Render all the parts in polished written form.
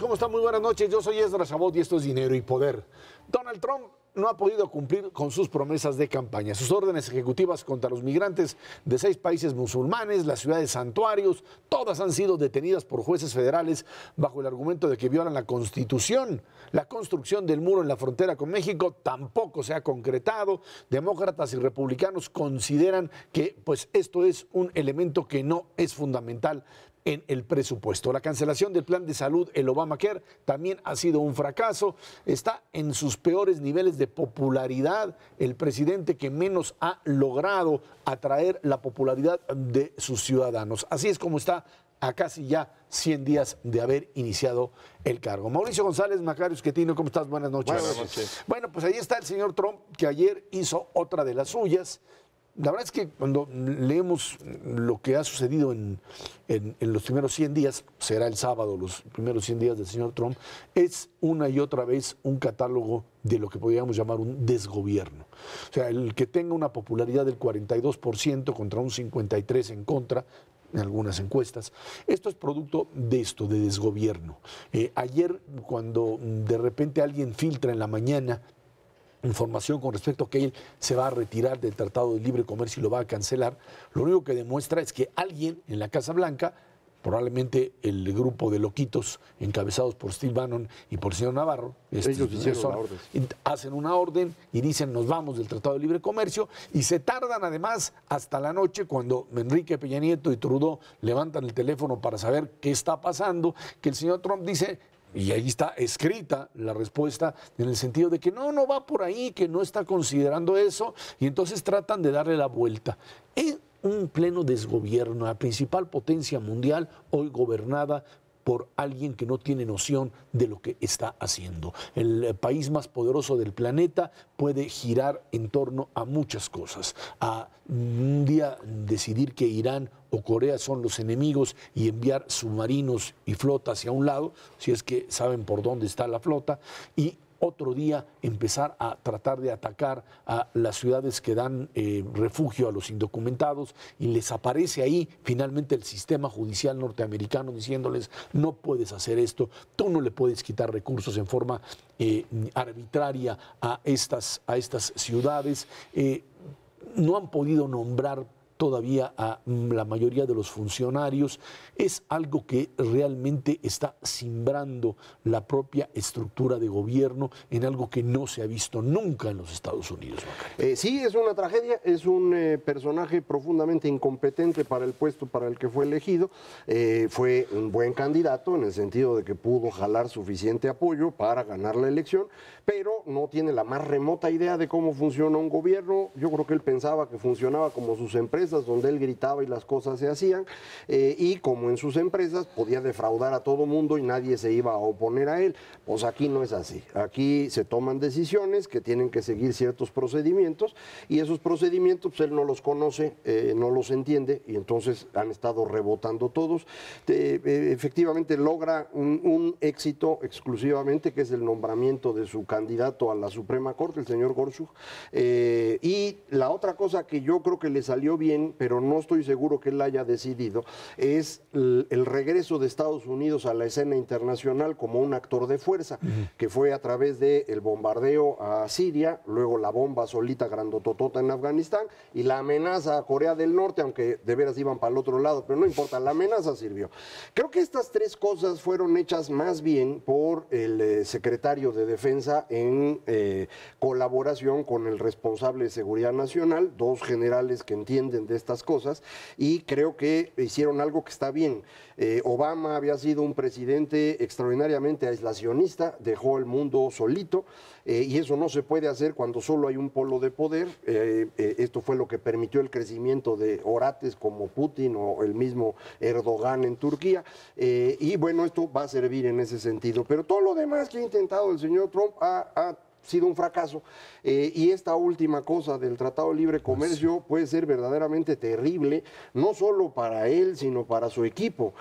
¿Cómo están? Muy buenas noches. Yo soy Esdras Chabot y esto es Dinero y Poder. Donald Trump no ha podido cumplir con sus promesas de campaña. Sus órdenes ejecutivas contra los migrantes de 6 países musulmanes, las ciudades santuarios, todas han sido detenidas por jueces federales bajo el argumento de que violan la Constitución. La construcción del muro en la frontera con México tampoco se ha concretado. Demócratas y republicanos consideran que pues, esto es un elemento que no es fundamental en el presupuesto. La cancelación del plan de salud, el Obamacare, también ha sido un fracaso. Está en sus peores niveles de popularidad. El presidente que menos ha logrado atraer la popularidad de sus ciudadanos. Así es como está a casi ya 100 días de haber iniciado el cargo. Mauricio González, Macario Schettino, ¿cómo estás? Buenas noches. Buenas noches. Bueno, pues ahí está el señor Trump, que ayer hizo otra de las suyas. La verdad es que cuando leemos lo que ha sucedido en los primeros 100 días, será el sábado los primeros 100 días del señor Trump, es una y otra vez un catálogo de lo que podríamos llamar un desgobierno. O sea, el que tenga una popularidad del 42% contra un 53% en contra, en algunas encuestas. Esto es producto de esto, de desgobierno. Ayer, cuando de repente alguien filtra en la mañana información con respecto a que él se va a retirar del Tratado de Libre Comercio y lo va a cancelar, lo único que demuestra es que alguien en la Casa Blanca, probablemente el grupo de loquitos encabezados por Steve Bannon y por el señor Navarro, ellos hicieron la orden. Hacen una orden y dicen nos vamos del Tratado de Libre Comercio y se tardan además hasta la noche cuando Enrique Peña Nieto y Trudeau levantan el teléfono para saber qué está pasando, que el señor Trump dice, y ahí está escrita la respuesta en el sentido de que no va por ahí, que no está considerando eso, y entonces tratan de darle la vuelta. Es un pleno desgobierno, la principal potencia mundial hoy gobernada por alguien que no tiene noción de lo que está haciendo. El país más poderoso del planeta puede girar en torno a muchas cosas. A un día decidir que Irán o Corea son los enemigos y enviar submarinos y flota hacia un lado, si es que saben por dónde está la flota, y otro día empezar a tratar de atacar a las ciudades que dan refugio a los indocumentados y les aparece ahí finalmente el sistema judicial norteamericano diciéndoles no puedes hacer esto, tú no le puedes quitar recursos en forma arbitraria a estas ciudades. No han podido nombrar todavía a la mayoría de los funcionarios. Es algo que realmente está simbrando la propia estructura de gobierno en algo que no se ha visto nunca en los Estados Unidos. Sí, es una tragedia, es un personaje profundamente incompetente para el puesto para el que fue elegido. Fue un buen candidato en el sentido de que pudo jalar suficiente apoyo para ganar la elección, pero no tiene la más remota idea de cómo funciona un gobierno. Yo creo que él pensaba que funcionaba como sus empresas, donde él gritaba y las cosas se hacían, y como en sus empresas podía defraudar a todo mundo y nadie se iba a oponer a él. Pues aquí no es así. Aquí se toman decisiones que tienen que seguir ciertos procedimientos y esos procedimientos pues, él no los conoce, no los entiende y entonces han estado rebotando todos. Efectivamente logra un éxito exclusivamente, que es el nombramiento de su candidato a la Suprema Corte, el señor Gorsuch. Y la otra cosa que yo creo que le salió bien, pero no estoy seguro que él haya decidido, es el regreso de Estados Unidos a la escena internacional como un actor de fuerza, que fue a través del bombardeo a Siria, luego la bomba solita grandototota en Afganistán y la amenaza a Corea del Norte, aunque de veras iban para el otro lado, pero no importa, la amenaza sirvió. Creo que estas tres cosas fueron hechas más bien por el secretario de Defensa en colaboración con el responsable de Seguridad Nacional, dos generales que entienden de estas cosas, y creo que hicieron algo que está bien. Obama había sido un presidente extraordinariamente aislacionista, dejó el mundo solito, y eso no se puede hacer cuando solo hay un polo de poder. Esto fue lo que permitió el crecimiento de orates como Putin o el mismo Erdogan en Turquía, y bueno, esto va a servir en ese sentido. Pero todo lo demás que ha intentado el señor Trump ha sido un fracaso, y esta última cosa del Tratado de Libre Comercio puede ser verdaderamente terrible, no solo para él, sino para su equipo.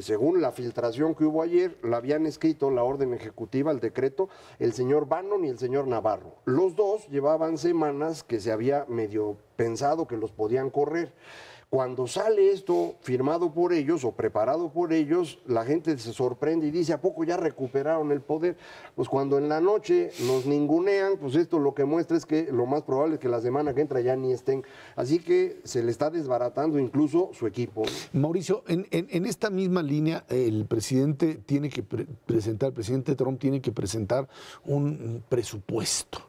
Según la filtración que hubo ayer, la habían escrito la orden ejecutiva, el decreto, el señor Bannon y el señor Navarro. Los dos llevaban semanas que se había medio pensado que los podían correr. Cuando sale esto firmado por ellos o preparado por ellos, la gente se sorprende y dice, ¿a poco ya recuperaron el poder? Pues cuando en la noche nos ningunean, pues esto lo que muestra es que lo más probable es que la semana que entra ya ni estén. Así que se le está desbaratando incluso su equipo. Mauricio, en esta misma línea, el presidente tiene que presentar, el presidente Trump tiene que presentar un presupuesto.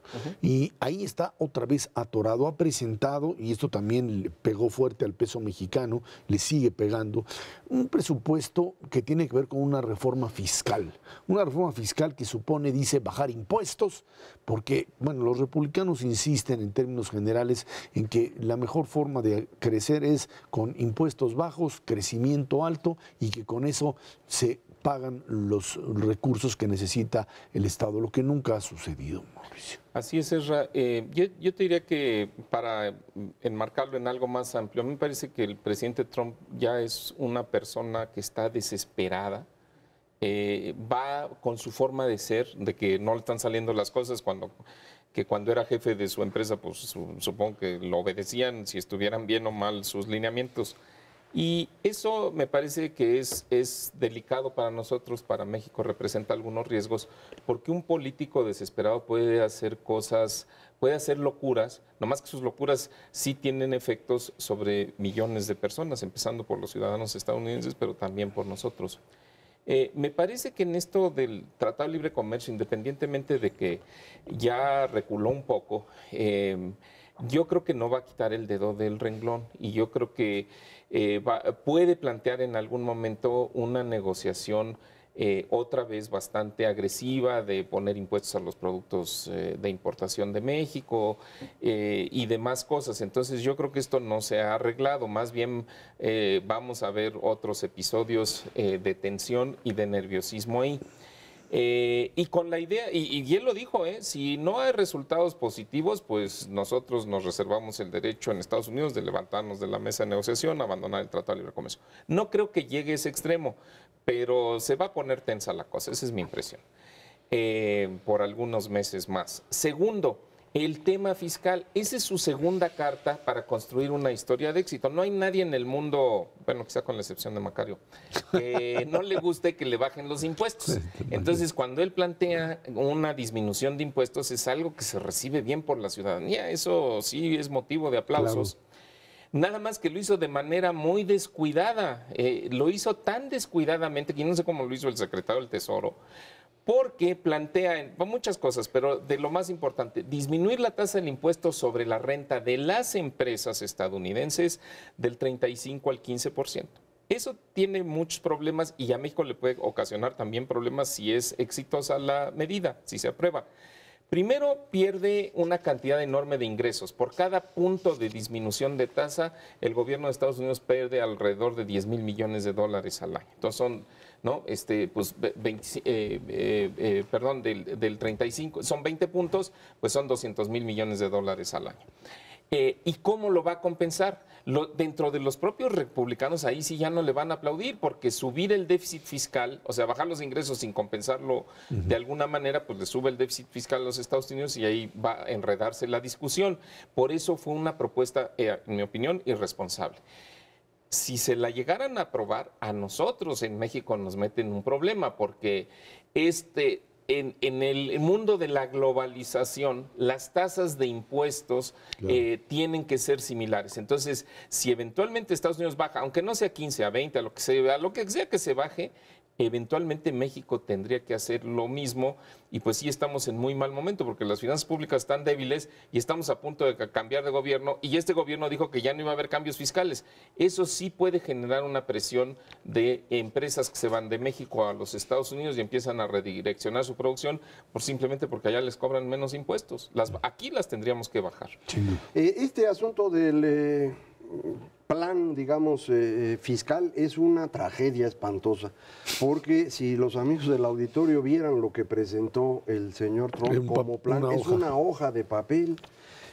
Y ahí está otra vez atorado. Ha presentado, y esto también le pegó fuerte al peso mexicano, le sigue pegando, un presupuesto que tiene que ver con una reforma fiscal. Una reforma fiscal que supone, dice, bajar impuestos, porque, bueno, los republicanos insisten en términos generales en que la mejor forma de crecer es con impuestos bajos, crecimiento alto, y que con eso se pagan los recursos que necesita el Estado, lo que nunca ha sucedido, Mauricio. Así es, Ezra. Yo te diría que para enmarcarlo en algo más amplio, a mí me parece que el presidente Trump ya es una persona que está desesperada, va con su forma de ser, de que no le están saliendo las cosas cuando era jefe de su empresa, pues supongo que lo obedecían si estuvieran bien o mal sus lineamientos. Y eso me parece que es delicado para nosotros, para México, representa algunos riesgos, porque un político desesperado puede hacer cosas, puede hacer locuras, nomás que sus locuras sí tienen efectos sobre millones de personas, empezando por los ciudadanos estadounidenses, pero también por nosotros. Me parece que en esto del Tratado de Libre Comercio, independientemente de que ya reculó un poco, yo creo que no va a quitar el dedo del renglón y yo creo que puede plantear en algún momento una negociación otra vez bastante agresiva de poner impuestos a los productos de importación de México y demás cosas. Entonces yo creo que esto no se ha arreglado, más bien vamos a ver otros episodios de tensión y de nerviosismo ahí. Y con la idea, y él lo dijo, si no hay resultados positivos, pues nosotros nos reservamos el derecho en Estados Unidos de levantarnos de la mesa de negociación, abandonar el Tratado de Libre Comercio. No creo que llegue a ese extremo, pero se va a poner tensa la cosa, esa es mi impresión, por algunos meses más. Segundo, el tema fiscal, esa es su segunda carta para construir una historia de éxito. No hay nadie en el mundo, bueno, quizá con la excepción de Macario, que no le guste que le bajen los impuestos. Entonces, cuando él plantea una disminución de impuestos, es algo que se recibe bien por la ciudadanía. Eso sí es motivo de aplausos. Claro. Nada más que lo hizo de manera muy descuidada. Lo hizo tan descuidadamente que yo no sé cómo lo hizo el secretario del Tesoro, porque plantea muchas cosas, pero de lo más importante, disminuir la tasa del impuesto sobre la renta de las empresas estadounidenses del 35 al 15%. Eso tiene muchos problemas y a México le puede ocasionar también problemas si es exitosa la medida, si se aprueba. Primero, pierde una cantidad enorme de ingresos. Por cada punto de disminución de tasa, el gobierno de Estados Unidos pierde alrededor de 10 mil millones de dólares al año. Entonces son, ¿no? Pues del 35, son 20 puntos, pues son 200 mil millones de dólares al año. ¿Y cómo lo va a compensar? Dentro de los propios republicanos ahí sí ya no le van a aplaudir, porque subir el déficit fiscal, o sea, bajar los ingresos sin compensarlo de alguna manera, pues le sube el déficit fiscal a los Estados Unidos y ahí va a enredarse la discusión. Por eso fue una propuesta, en mi opinión, irresponsable. Si se la llegaran a aprobar, a nosotros en México nos meten un problema, porque en el mundo de la globalización, las tasas de impuestos tienen que ser similares. Entonces, si eventualmente Estados Unidos baja, aunque no sea 15, a 20, a lo que sea que se baje, eventualmente México tendría que hacer lo mismo y pues sí estamos en muy mal momento porque las finanzas públicas están débiles y estamos a punto de cambiar de gobierno y este gobierno dijo que ya no iba a haber cambios fiscales. Eso sí puede generar una presión de empresas que se van de México a los Estados Unidos y empiezan a redireccionar su producción simplemente porque allá les cobran menos impuestos. Aquí las tendríamos que bajar. Este asunto del plan, digamos, fiscal es una tragedia espantosa, porque si los amigos del auditorio vieran lo que presentó el señor Trump como plan, es una hoja de papel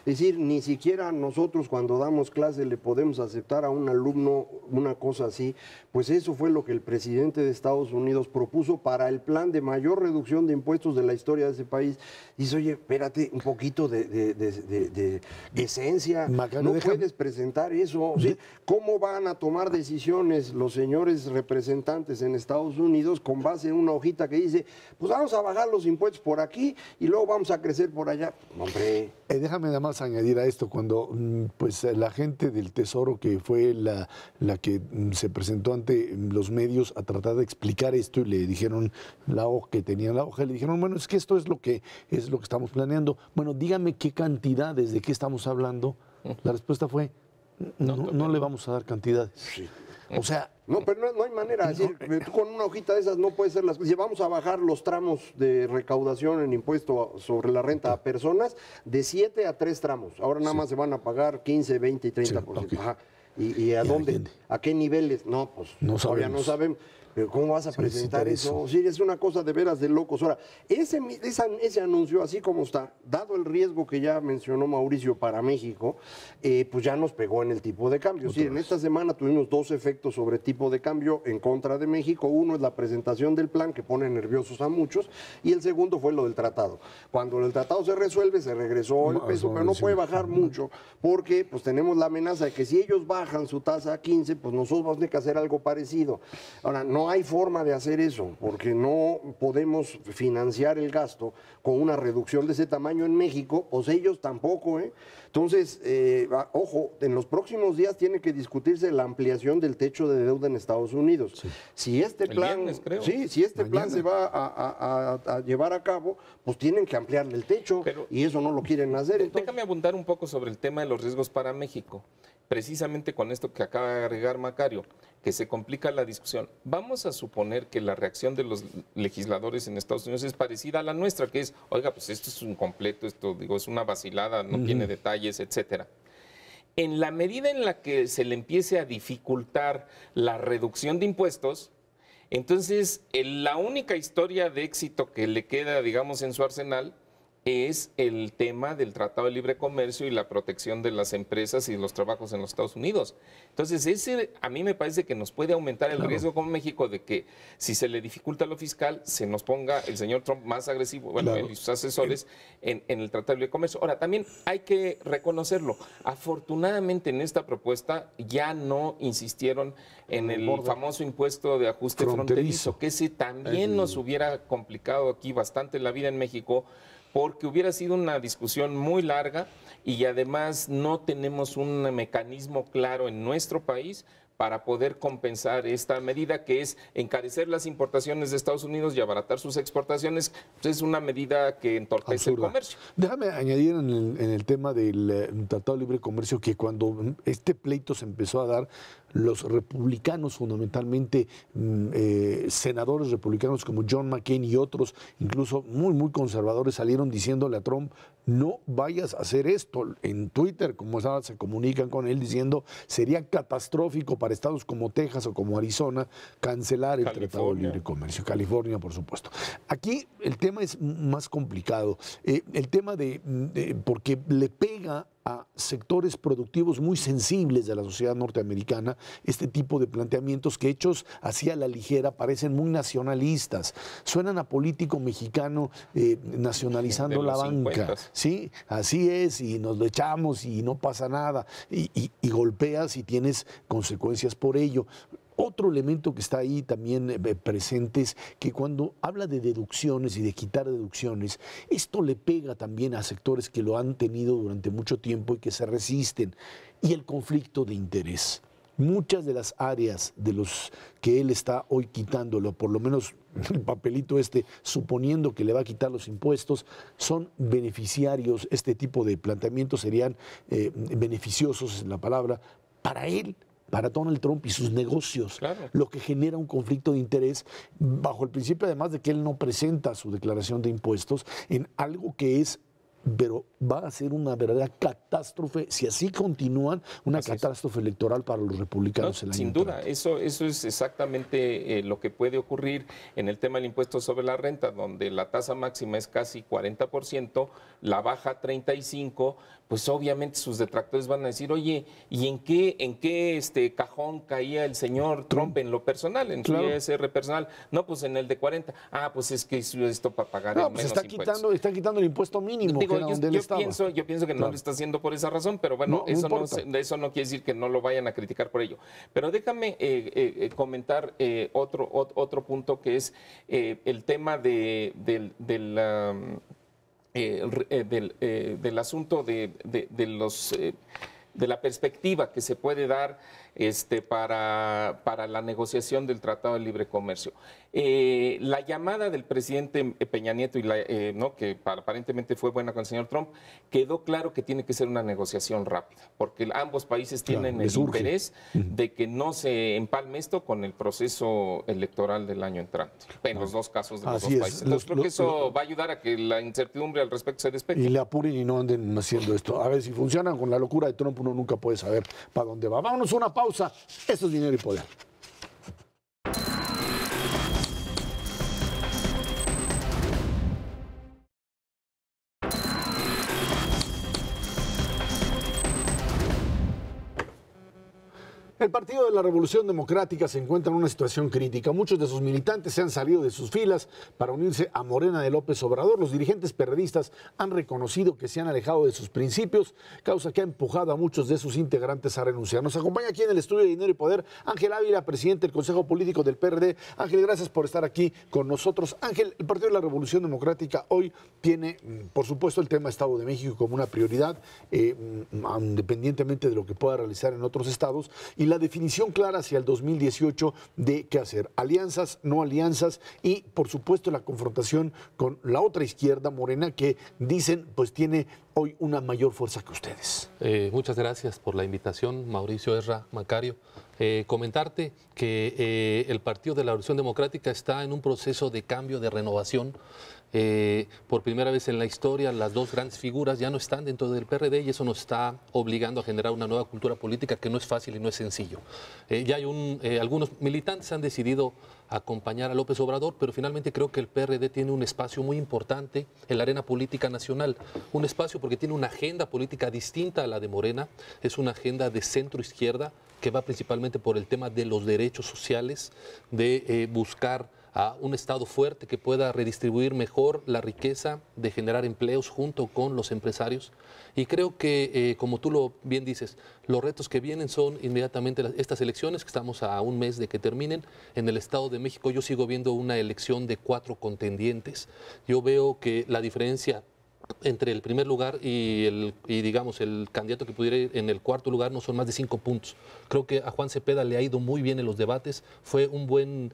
Es decir, ni siquiera nosotros cuando damos clase le podemos aceptar a un alumno una cosa así. Pues eso fue lo que el presidente de Estados Unidos propuso para el plan de mayor reducción de impuestos de la historia de ese país. Dice, oye, espérate, un poquito de decencia. Macario, no puedes presentar eso. ¿Sí? ¿Cómo van a tomar decisiones los señores representantes en Estados Unidos con base en una hojita que dice, pues vamos a bajar los impuestos por aquí y luego vamos a crecer por allá? Hombre. Déjame nada más añadir a esto, cuando pues la gente del Tesoro, que fue la que se presentó ante los medios a tratar de explicar esto, y le dijeron la hoja que tenía la hoja, le dijeron, bueno, es que esto es lo que estamos planeando. Bueno, dígame qué cantidades, de qué estamos hablando. La respuesta fue, no le vamos a dar cantidades. Sí. O sea, no, pero no hay manera. Es decir, tú con una hojita de esas no puedes hacer las cosas. Vamos a bajar los tramos de recaudación en impuesto sobre la renta a personas de 7 a 3 tramos. Ahora nada más se van a pagar 15, 20 y 30%. Okay. Ajá. ¿Y a dónde? ¿A qué niveles? No, pues todavía no sabemos. Pero ¿cómo vas a presentar eso? Sí, es una cosa de veras de locos. Ahora, ese anuncio, así como está, dado el riesgo que ya mencionó Mauricio para México, pues ya nos pegó en el tipo de cambio. Sí, en esta semana tuvimos 2 efectos sobre tipo de cambio en contra de México. Uno es la presentación del plan, que pone nerviosos a muchos, y el segundo fue lo del tratado. Cuando el tratado se resuelve, se regresó el peso, pero no puede bajar mucho, porque pues tenemos la amenaza de que si ellos bajan su tasa a 15, pues nosotros vamos a tener que hacer algo parecido. Ahora, no hay forma de hacer eso, porque no podemos financiar el gasto con una reducción de ese tamaño en México, pues ellos tampoco, ¿eh? Entonces, ojo, en los próximos días tiene que discutirse la ampliación del techo de deuda en Estados Unidos. Sí. Si este plan, viernes, creo. Sí, si este plan se va a llevar a cabo, pues tienen que ampliarle el techo, y eso no lo quieren hacer. Entonces, déjame abundar un poco sobre el tema de los riesgos para México, precisamente con esto que acaba de agregar Macario, que se complica la discusión. Vamos a suponer que la reacción de los legisladores en Estados Unidos es parecida a la nuestra, que es, oiga, pues esto es un completo, esto digo, es una vacilada, no tiene detalles, etcétera. En la medida en la que se le empiece a dificultar la reducción de impuestos, entonces la única historia de éxito que le queda, digamos, en su arsenal es el tema del Tratado de Libre Comercio y la protección de las empresas y los trabajos en los Estados Unidos. Entonces, ese a mí me parece que nos puede aumentar el riesgo como México de que si se le dificulta lo fiscal, se nos ponga el señor Trump más agresivo, bueno, él y sus asesores, en el Tratado de Libre Comercio. Ahora, también hay que reconocerlo. Afortunadamente, en esta propuesta ya no insistieron en el famoso impuesto de ajuste fronterizo, que ese también nos hubiera complicado aquí bastante la vida en México, porque hubiera sido una discusión muy larga y además no tenemos un mecanismo claro en nuestro país para poder compensar esta medida, que es encarecer las importaciones de Estados Unidos y abaratar sus exportaciones. Pues es una medida que entorpece el comercio. Déjame añadir en el tema del Tratado de Libre Comercio que cuando este pleito se empezó a dar, los republicanos, fundamentalmente senadores republicanos como John McCain y otros, incluso muy conservadores, salieron diciéndole a Trump, no vayas a hacer esto. En Twitter, como ahora se comunican con él, diciendo, sería catastrófico para estados como Texas o como Arizona cancelar el Tratado de Libre Comercio. California, por supuesto. Aquí el tema es más complicado. El tema porque le pega a sectores productivos muy sensibles de la sociedad norteamericana este tipo de planteamientos que hechos así a la ligera parecen muy nacionalistas, suenan a político mexicano nacionalizando la banca, ¿sí? Así es, y nos lo echamos y no pasa nada, y golpeas y tienes consecuencias por ello. Otro elemento que está ahí también presente es que cuando habla de deducciones y de quitar deducciones, esto le pega también a sectores que lo han tenido durante mucho tiempo y que se resisten. Y el conflicto de interés. Muchas de las áreas de los que él está hoy quitándolo, por lo menos el papelito suponiendo que le va a quitar los impuestos, son beneficiarios, este tipo de planteamientos serían beneficiosos, es la palabra, para él, para Donald Trump y sus negocios, lo que genera un conflicto de interés bajo el principio además de que él no presenta su declaración de impuestos en algo que es, pero va a ser una verdadera catástrofe, si así continúan, una catástrofe electoral para los republicanos. Sin duda, eso es exactamente lo que puede ocurrir en el tema del impuesto sobre la renta, donde la tasa máxima es casi 40%, la baja 35%, pues obviamente sus detractores van a decir, oye, ¿y en qué cajón caía el señor Trump en lo personal, en su ISR personal? No, pues en el de 40. Ah, pues es que hizo esto para pagar No, el pues menos impuestos. está quitando el impuesto mínimo. Digo, que era donde él estaba. yo pienso que no lo está haciendo por esa razón, pero bueno, No, no eso no quiere decir que no lo vayan a criticar por ello. Pero déjame comentar otro punto, que es el tema del asunto de la perspectiva que se puede dar para la negociación del Tratado de Libre Comercio. La llamada del presidente Peña Nieto, que aparentemente fue buena con el señor Trump, quedó claro que tiene que ser una negociación rápida, porque ambos países tienen el interés de que no se empalme esto con el proceso electoral del año entrante, en los dos casos de los dos países. Entonces creo que eso va a ayudar a que la incertidumbre al respecto se despeje. Y le apuren y no anden haciendo esto. A ver, si funcionan con la locura de Trump, uno nunca puede saber para dónde va. Vámonos a una pausa. Esto es Dinero y Poder. El Partido de la Revolución Democrática se encuentra en una situación crítica. Muchos de sus militantes se han salido de sus filas para unirse a Morena de López Obrador. Los dirigentes perredistas han reconocido que se han alejado de sus principios, causa que ha empujado a muchos de sus integrantes a renunciar. Nos acompaña aquí en el estudio de Dinero y Poder Ángel Ávila, presidente del Consejo Político del PRD. Ángel, gracias por estar aquí con nosotros. Ángel, el Partido de la Revolución Democrática hoy tiene, por supuesto, el tema Estado de México como una prioridad, independientemente de lo que pueda realizar en otros estados, y la definición clara hacia el 2018 de qué hacer, alianzas, no alianzas, y por supuesto la confrontación con la otra izquierda, Morena, que dicen pues tiene hoy una mayor fuerza que ustedes. Muchas gracias por la invitación, Mauricio, Ezra, Macario. Comentarte que el Partido de la Revolución Democrática está en un proceso de cambio, de renovación. Por primera vez en la historia, las dos grandes figuras ya no están dentro del PRD y eso nos está obligando a generar una nueva cultura política que no es fácil y no es sencillo. Ya hay algunos militantes han decidido acompañar a López Obrador, pero finalmente creo que el PRD tiene un espacio muy importante en la arena política nacional. Un espacio porque tiene una agenda política distinta a la de Morena, es una agenda de centro-izquierda que va principalmente por el tema de los derechos sociales, de buscar a un Estado fuerte que pueda redistribuir mejor la riqueza, de generar empleos junto con los empresarios. Y creo que, como tú lo bien dices, los retos que vienen son inmediatamente estas elecciones, que estamos a un mes de que terminen. En el Estado de México yo sigo viendo una elección de 4 contendientes. Yo veo que la diferencia entre el primer lugar y digamos el candidato que pudiera ir en el cuarto lugar no son más de 5 puntos. Creo que a Juan Cepeda le ha ido muy bien en los debates, fue un buen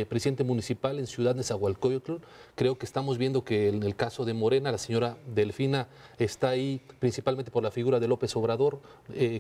presidente municipal en Ciudad Nezahualcóyotl. Creo que estamos viendo que en el caso de Morena, la señora Delfina está ahí principalmente por la figura de López Obrador.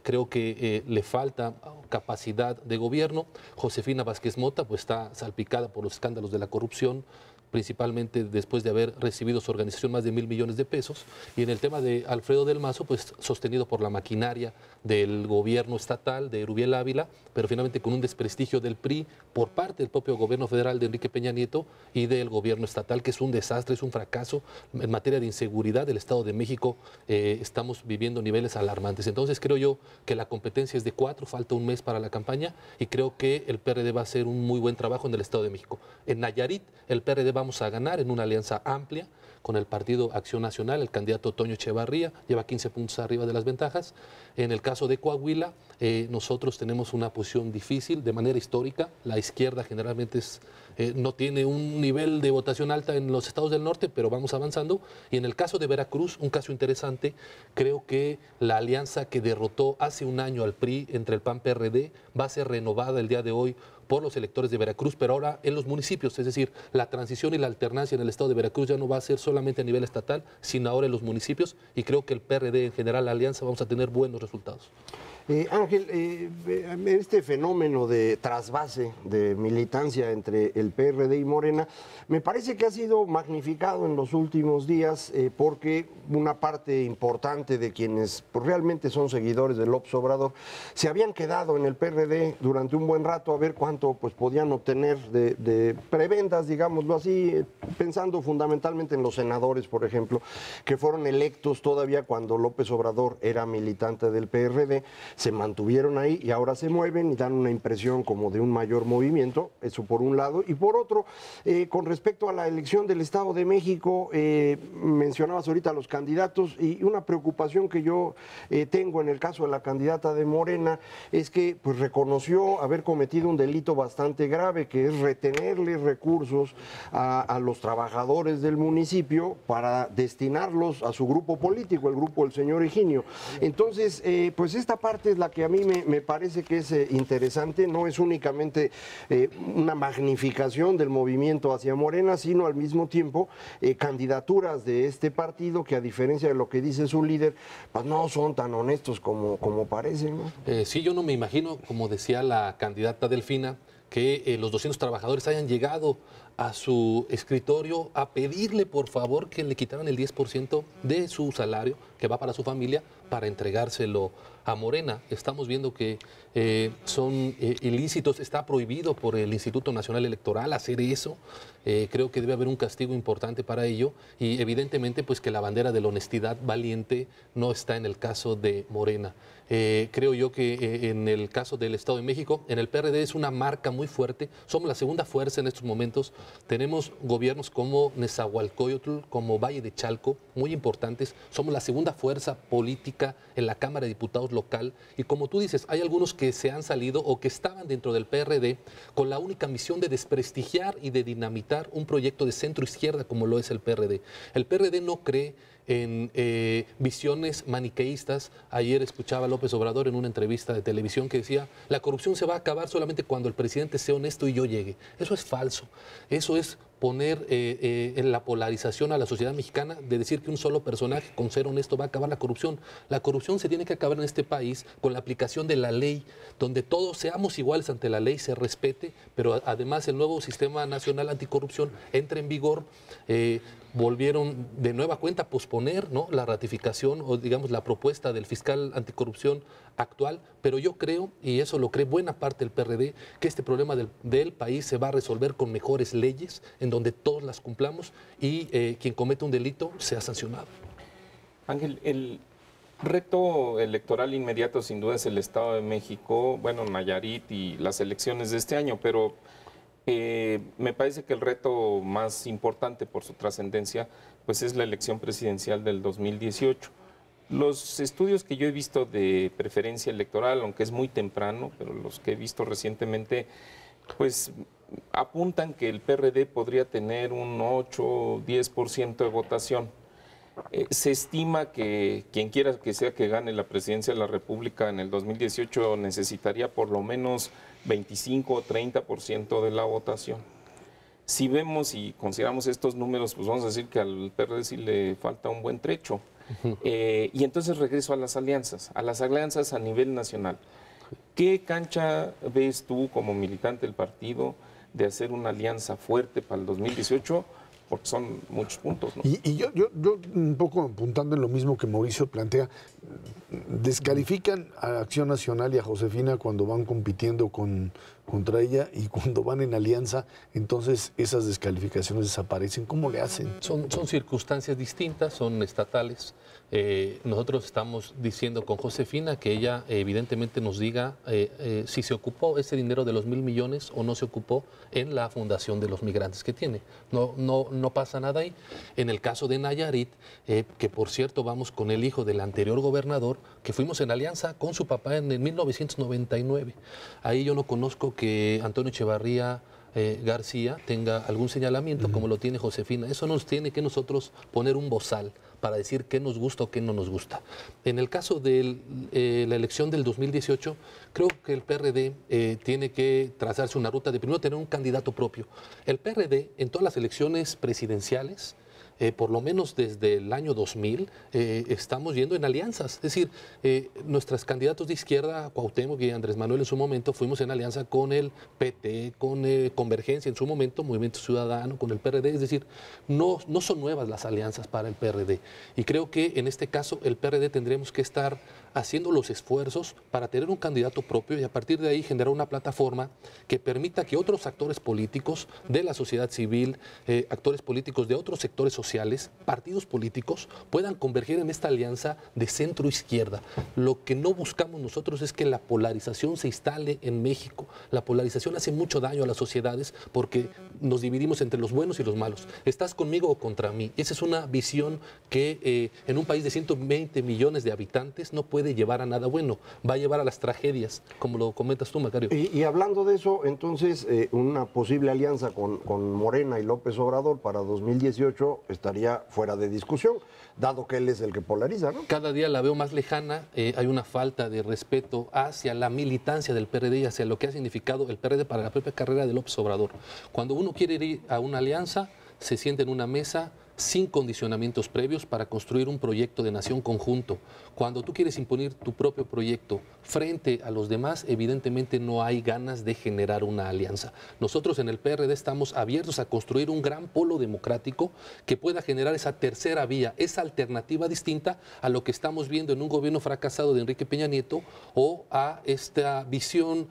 Creo que le falta capacidad de gobierno. Josefina Vázquez Mota pues está salpicada por los escándalos de la corrupción, principalmente después de haber recibido su organización más de 1,000 millones de pesos. Y en el tema de Alfredo del Mazo, pues sostenido por la maquinaria del gobierno estatal de Erubiel Ávila, pero finalmente con un desprestigio del PRI por parte del propio gobierno federal de Enrique Peña Nieto y del gobierno estatal, que es un desastre, es un fracaso. En materia de inseguridad del Estado de México estamos viviendo niveles alarmantes. Entonces creo yo que la competencia es de 4, falta un mes para la campaña y creo que el PRD va a hacer un muy buen trabajo en el Estado de México. En Nayarit, el PRD vamos a ganar en una alianza amplia con el Partido Acción Nacional. El candidato Toño Echevarría lleva 15 puntos arriba de las ventajas. En el caso de Coahuila, nosotros tenemos una posición difícil de manera histórica. La izquierda generalmente no tiene un nivel de votación alta en los estados del norte, pero vamos avanzando. Y en el caso de Veracruz, un caso interesante, creo que la alianza que derrotó hace un año al PRI entre el PAN-PRD va a ser renovada el día de hoy por los electores de Veracruz, pero ahora en los municipios, es decir, la transición y la alternancia en el estado de Veracruz ya no va a ser solamente a nivel estatal, sino ahora en los municipios, y creo que el PRD en general, la alianza, vamos a tener buenos resultados. Ángel, este fenómeno de trasvase de militancia entre el PRD y Morena, me parece que ha sido magnificado en los últimos días porque una parte importante de quienes pues, realmente son seguidores de López Obrador se habían quedado en el PRD durante un buen rato a ver cuánto pues, podían obtener de prebendas, digámoslo así, pensando fundamentalmente en los senadores, por ejemplo, que fueron electos todavía cuando López Obrador era militante del PRD, se mantuvieron ahí y ahora se mueven y dan una impresión como de un mayor movimiento, eso por un lado. Y por otro, con respecto a la elección del Estado de México, mencionabas ahorita a los candidatos y una preocupación que yo tengo en el caso de la candidata de Morena es que pues, reconoció haber cometido un delito bastante grave, que es retenerle recursos a los trabajadores del municipio para destinarlos a su grupo político, el grupo del señor Higinio. Entonces, pues esta parte es la que a mí me parece que es interesante, no es únicamente una magnificación del movimiento hacia Morena, sino al mismo tiempo candidaturas de este partido que a diferencia de lo que dice su líder, pues no son tan honestos como parecen, ¿no? Sí, yo no me imagino, como decía la candidata Delfina, que los 200 trabajadores hayan llegado a su escritorio a pedirle por favor que le quitaran el 10% de su salario que va para su familia para entregárselo a Morena. Estamos viendo que son ilícitos, está prohibido por el Instituto Nacional Electoral hacer eso. Creo que debe haber un castigo importante para ello y evidentemente pues que la bandera de la honestidad valiente no está en el caso de Morena. Creo yo que en el caso del Estado de México, en el PRD es una marca muy fuerte. Somos la segunda fuerza en estos momentos. Tenemos gobiernos como Nezahualcóyotl, como Valle de Chalco, muy importantes. Somos la segunda fuerza política en la Cámara de Diputados local. Y como tú dices, hay algunos que se han salido o que estaban dentro del PRD con la única misión de desprestigiar y de dinamitar un proyecto de centro izquierda como lo es el PRD. El PRD no cree en visiones maniqueístas. Ayer escuchaba a López Obrador en una entrevista de televisión que decía, la corrupción se va a acabar solamente cuando el presidente sea honesto y yo llegue. Eso es falso. Eso es poner en la polarización a la sociedad mexicana de decir que un solo personaje con ser honesto va a acabar la corrupción. La corrupción se tiene que acabar en este país con la aplicación de la ley, donde todos seamos iguales ante la ley, se respete, pero además el nuevo sistema nacional anticorrupción entre en vigor. Volvieron de nueva cuenta a posponer, ¿no?, la ratificación o digamos la propuesta del fiscal anticorrupción actual, pero yo creo, y eso lo cree buena parte del PRD, que este problema del país se va a resolver con mejores leyes en donde todos las cumplamos y quien comete un delito sea sancionado. Ángel, el reto electoral inmediato sin duda es el Estado de México, bueno, Nayarit y las elecciones de este año, pero me parece que el reto más importante por su trascendencia pues es la elección presidencial del 2018. Los estudios que yo he visto de preferencia electoral, aunque es muy temprano, pero los que he visto recientemente, pues apuntan que el PRD podría tener un 8 o 10% de votación. Se estima que quien quiera que sea que gane la presidencia de la República en el 2018 necesitaría por lo menos 25 o 30% de la votación. Si vemos y consideramos estos números, pues vamos a decir que al PRD sí le falta un buen trecho. Y entonces regreso a las alianzas a nivel nacional. ¿Qué cancha ves tú como militante del partido de hacer una alianza fuerte para el 2018? Porque son muchos puntos, ¿no? Y yo un poco apuntando en lo mismo que Mauricio plantea, descalifican a Acción Nacional y a Josefina cuando van compitiendo contra ella y cuando van en alianza, entonces esas descalificaciones desaparecen. ¿Cómo le hacen? Son circunstancias distintas, son estatales. Nosotros estamos diciendo con Josefina que ella evidentemente nos diga si se ocupó ese dinero de los 1,000 millones o no se ocupó en la fundación de los migrantes que tiene. No pasa nada ahí. En el caso de Nayarit, que por cierto vamos con el hijo del anterior gobernador, que fuimos en alianza con su papá en el 1999. Ahí yo no conozco que Antonio Echevarría García tenga algún señalamiento como lo tiene Josefina. Eso nos tiene que nosotros poner un bozal para decir qué nos gusta o qué no nos gusta. En el caso de la elección del 2018, creo que el PRD tiene que trazarse una ruta de primero tener un candidato propio. El PRD en todas las elecciones presidenciales por lo menos desde el año 2000, estamos yendo en alianzas. Es decir, nuestros candidatos de izquierda, Cuauhtémoc y Andrés Manuel en su momento, fuimos en alianza con el PT, con Convergencia en su momento, Movimiento Ciudadano, con el PRD. Es decir, no son nuevas las alianzas para el PRD. Y creo que en este caso el PRD tendremos que estar haciendo los esfuerzos para tener un candidato propio y a partir de ahí generar una plataforma que permita que otros actores políticos de la sociedad civil, actores políticos de otros sectores sociales, partidos políticos, puedan converger en esta alianza de centro-izquierda. Lo que no buscamos nosotros es que la polarización se instale en México. La polarización hace mucho daño a las sociedades porque nos dividimos entre los buenos y los malos. ¿Estás conmigo o contra mí? Esa es una visión que en un país de 120 millones de habitantes no puede llevar a nada bueno, va a llevar a las tragedias, como lo comentas tú, Macario. Y hablando de eso, entonces, una posible alianza con Morena y López Obrador para 2018 estaría fuera de discusión, dado que él es el que polariza, ¿no? Cada día la veo más lejana, hay una falta de respeto hacia la militancia del PRD y hacia lo que ha significado el PRD para la propia carrera de López Obrador. Cuando uno quiere ir a una alianza, se sienta en una mesa sin condicionamientos previos para construir un proyecto de nación conjunto. Cuando tú quieres imponer tu propio proyecto frente a los demás, evidentemente no hay ganas de generar una alianza. Nosotros en el PRD estamos abiertos a construir un gran polo democrático que pueda generar esa tercera vía, esa alternativa distinta a lo que estamos viendo en un gobierno fracasado de Enrique Peña Nieto o a esta visión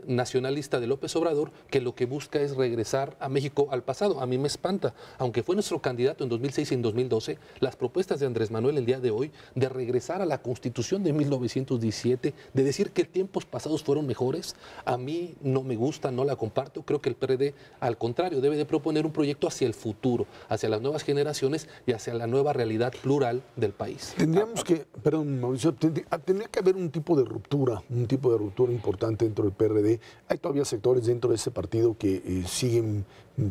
nacionalista de López Obrador, que lo que busca es regresar a México al pasado. A mí me espanta, aunque fue nuestro candidato en 2006 y en 2012, las propuestas de Andrés Manuel el día de hoy de regresar a la Constitución de 1917, de decir que tiempos pasados fueron mejores, a mí no me gusta, no la comparto. Creo que el PRD, al contrario, debe de proponer un proyecto hacia el futuro, hacia las nuevas generaciones y hacia la nueva realidad plural del país. Tendríamos que, perdón, Mauricio, tendría que haber un tipo de ruptura importante dentro del PRD. Hay todavía sectores dentro de ese partido que siguen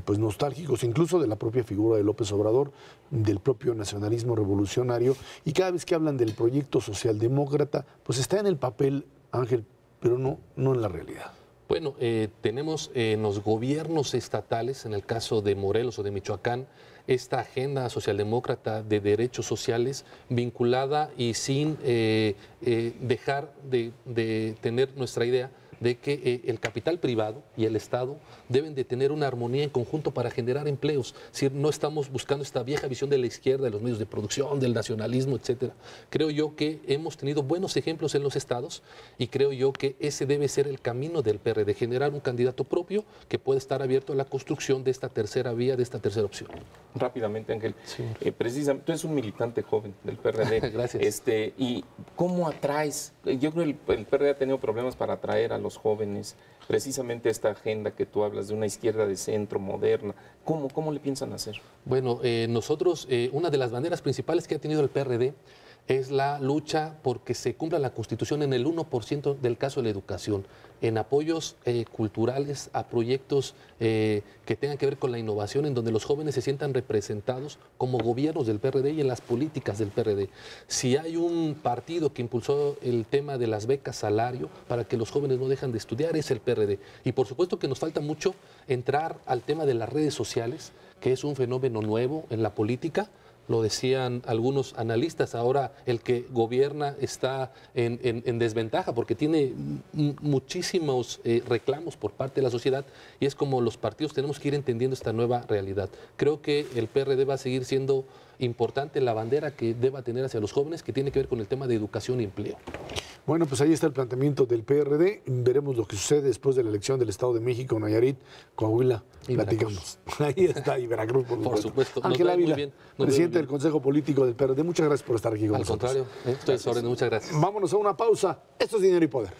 pues nostálgicos, incluso de la propia figura de López Obrador, del propio nacionalismo revolucionario, y cada vez que hablan del proyecto socialdemócrata, pues está en el papel, Ángel, pero no en la realidad. Bueno, tenemos en los gobiernos estatales, en el caso de Morelos o de Michoacán, esta agenda socialdemócrata de derechos sociales vinculada y sin dejar de tener nuestra idea de que el capital privado y el Estado deben de tener una armonía en conjunto para generar empleos. Es decir, no estamos buscando esta vieja visión de la izquierda, de los medios de producción, del nacionalismo, etcétera. Creo yo que hemos tenido buenos ejemplos en los estados y creo yo que ese debe ser el camino del PRD, generar un candidato propio que pueda estar abierto a la construcción de esta tercera vía, de esta tercera opción. Rápidamente, Ángel. Sí. Precisamente, tú eres un militante joven del PRD. Gracias. ¿Y cómo atraes? Yo creo que el PRD ha tenido problemas para atraer a los jóvenes, precisamente esta agenda que tú hablas de una izquierda de centro, moderna. ¿Cómo le piensan hacer? Bueno, nosotros, una de las banderas principales que ha tenido el PRD es la lucha porque se cumpla la Constitución en el 1% del caso de la educación, en apoyos culturales a proyectos que tengan que ver con la innovación, en donde los jóvenes se sientan representados como gobiernos del PRD y en las políticas del PRD. Si hay un partido que impulsó el tema de las becas salario para que los jóvenes no dejan de estudiar, es el PRD. Y por supuesto que nos falta mucho entrar al tema de las redes sociales, que es un fenómeno nuevo en la política. Lo decían algunos analistas, ahora el que gobierna está en desventaja porque tiene muchísimos reclamos por parte de la sociedad y es como los partidos tenemos que ir entendiendo esta nueva realidad. Creo que el PRD va a seguir siendo importante la bandera que deba tener hacia los jóvenes, que tiene que ver con el tema de educación y empleo. Bueno, pues ahí está el planteamiento del PRD. Veremos lo que sucede después de la elección del Estado de México, Nayarit, Coahuila. Y platicamos. Ahí está, y Veracruz, por supuesto. Ángel Ávila, presidente del Consejo Político del PRD. Muchas gracias por estar aquí con nosotros. Al contrario, estoy a su orden. Muchas gracias. Vámonos a una pausa. Esto es Dinero y Poder.